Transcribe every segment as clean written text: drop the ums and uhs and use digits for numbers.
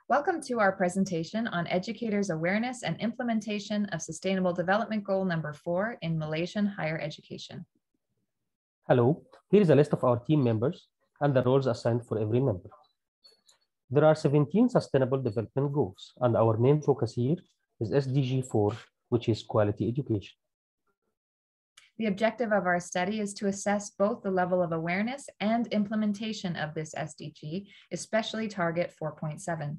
Welcome to our presentation on educators' awareness and implementation of Sustainable Development Goal number 4 in Malaysian higher education. Hello, here is a list of our team members and the roles assigned for every member. There are 17 Sustainable Development Goals, and our main focus here is SDG 4, which is quality education. The objective of our study is to assess both the level of awareness and implementation of this SDG, especially target 4.7.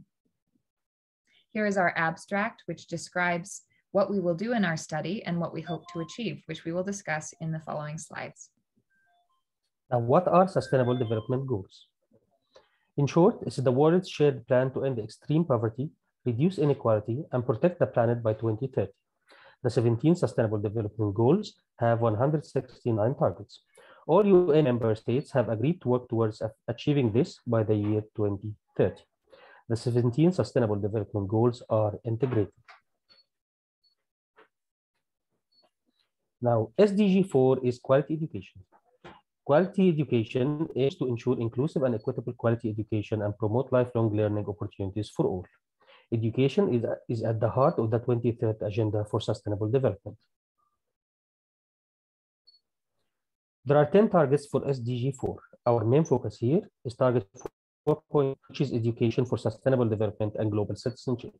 Here is our abstract, which describes what we will do in our study and what we hope to achieve, which we will discuss in the following slides. Now, what are Sustainable Development Goals? In short, it's the world's shared plan to end extreme poverty, reduce inequality, and protect the planet by 2030. The 17 Sustainable Development Goals have 169 targets. All UN member states have agreed to work towards achieving this by the year 2030. The 17 Sustainable Development Goals are integrated. Now, SDG 4 is quality education. Quality education aims to ensure inclusive and equitable quality education and promote lifelong learning opportunities for all. Education is at the heart of the 23rd Agenda for Sustainable Development. There are 10 targets for SDG 4. Our main focus here is target 4, which is education for sustainable development and global citizenship.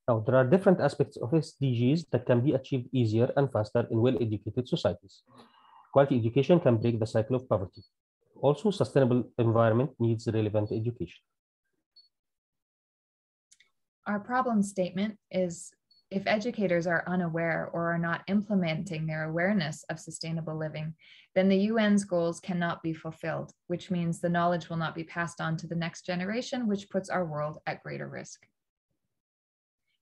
Now, there are different aspects of SDGs that can be achieved easier and faster in well-educated societies. Quality education can break the cycle of poverty. Also, sustainable environment needs relevant education. Our problem statement is if educators are unaware or are not implementing their awareness of sustainable living, then the UN's goals cannot be fulfilled, which means the knowledge will not be passed on to the next generation, which puts our world at greater risk.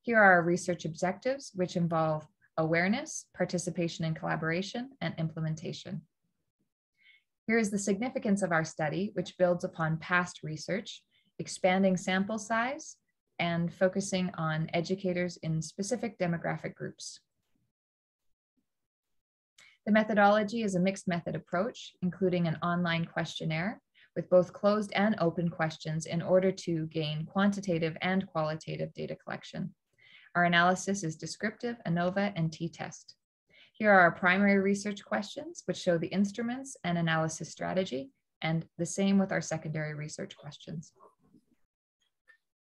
Here are our research objectives, which involve awareness, participation and collaboration, and implementation. Here is the significance of our study, which builds upon past research, expanding sample size, and focusing on educators in specific demographic groups. The methodology is a mixed method approach, including an online questionnaire with both closed and open questions in order to gain quantitative and qualitative data collection. Our analysis is descriptive, ANOVA, and t-test. Here are our primary research questions, which show the instruments and analysis strategy, and the same with our secondary research questions.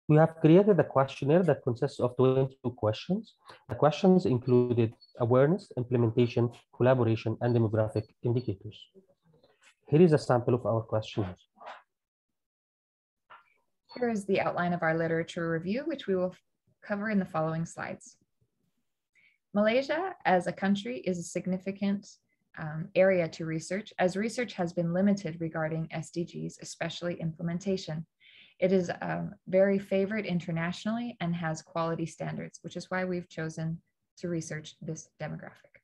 We have created a questionnaire that consists of 22 questions. The questions included awareness, implementation, collaboration, and demographic indicators. Here is a sample of our questionnaire. Here is the outline of our literature review, which we will cover in the following slides. Malaysia as a country is a significant area to research, as research has been limited regarding SDGs, especially implementation. It is very favored internationally and has quality standards, which is why we've chosen to research this demographic.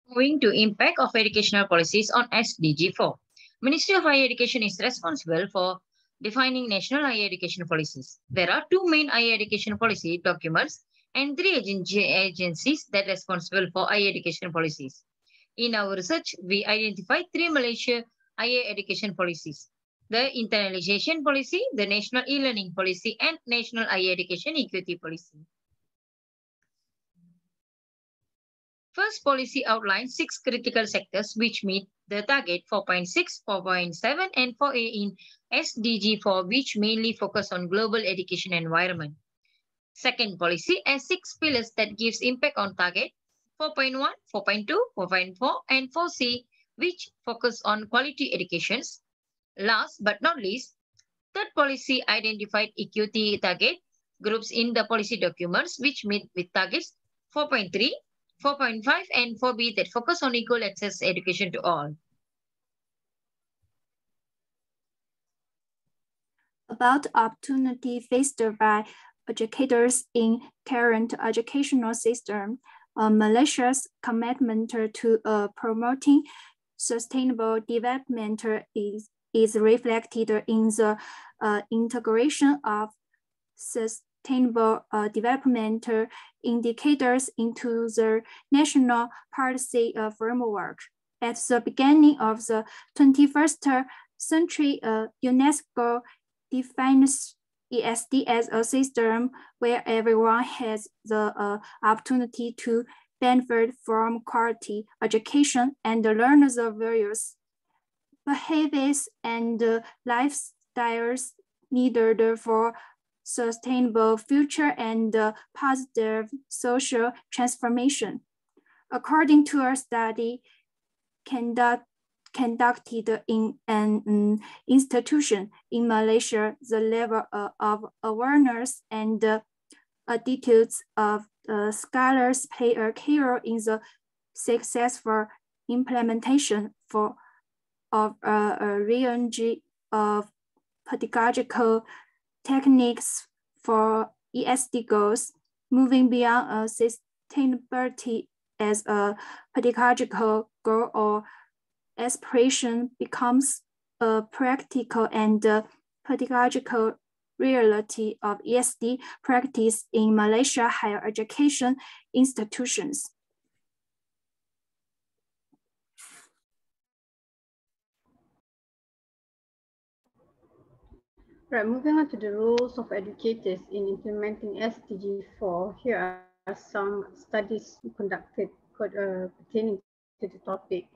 Moving to impact of educational policies on SDG 4. Ministry of Higher Education is responsible for defining national higher education policies. There are 2 main higher education policy documents and 3 agencies that are responsible for higher education policies. In our research, we identified 3 Malaysia higher education policies: the internalization policy, the national e-learning policy, and national higher education equity policy. First policy outlines 6 critical sectors which meet the target 4.6, 4.7, and 4A in SDG 4, which mainly focus on global education environment. Second policy has 6 pillars that gives impact on target 4.1, 4.2, 4.4, and 4C, which focus on quality educations. Last but not least, third policy identified equity target groups in the policy documents, which meet with targets 4.3, 4.5, and 4B that focus on equal access education to all. About opportunity faced by educators in current educational system, Malaysia's commitment to promoting sustainable development is reflected in the integration of sustainable development indicators into the national policy framework. At the beginning of the 21st century, UNESCO defines ESD as a system where everyone has the opportunity to benefit from quality education and learn the various behaviors and lifestyles needed for sustainable future and positive social transformation. According to a study conducted in an institution in Malaysia, the level of awareness and attitudes of scholars play a key role in the successful implementation of a range of pedagogical techniques for ESD goals. Moving beyond sustainability as a pedagogical goal or aspiration becomes a practical and pedagogical reality of ESD practice in Malaysia higher education institutions. Right, moving on to the roles of educators in implementing SDG 4, here are some studies conducted pertaining to the topic.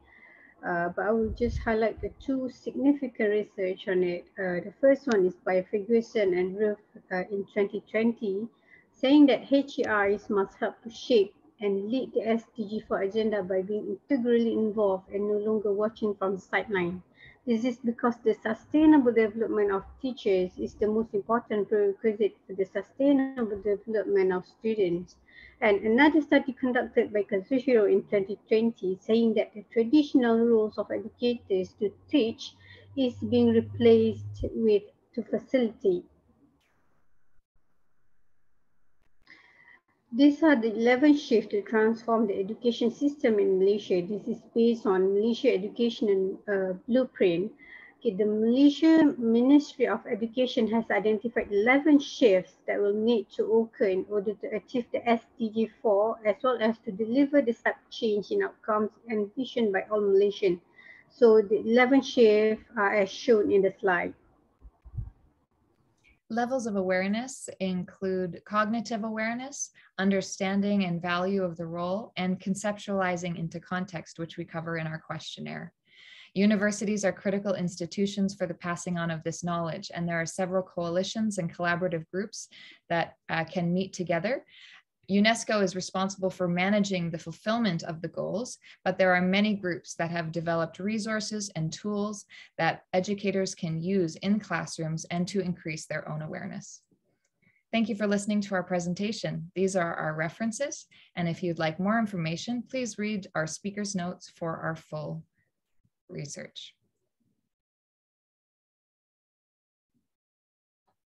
But I will just highlight the two significant research on it. The first one is by Ferguson and Ruth in 2020, saying that HEIs must help to shape and lead the SDG 4 agenda by being integrally involved and no longer watching from the sideline. This is because the sustainable development of teachers is the most important prerequisite for the sustainable development of students. And another study conducted by Kazuhiro in 2020 saying that the traditional roles of educators to teach is being replaced with to facilitate. These are the 11 shifts to transform the education system in Malaysia. This is based on Malaysia Education Blueprint. Okay, the Malaysia Ministry of Education has identified 11 shifts that will need to occur in order to achieve the SDG 4 as well as to deliver the step change in outcomes envisioned by all Malaysians. So the 11 shifts are as shown in the slide. Levels of awareness include cognitive awareness, understanding and value of the role, and conceptualizing into context, which we cover in our questionnaire. Universities are critical institutions for the passing on of this knowledge, and there are several coalitions and collaborative groups that can meet together. UNESCO is responsible for managing the fulfillment of the goals, but there are many groups that have developed resources and tools that educators can use in classrooms and to increase their own awareness. Thank you for listening to our presentation. These are our references, and if you'd like more information, please read our speaker's notes for our full research.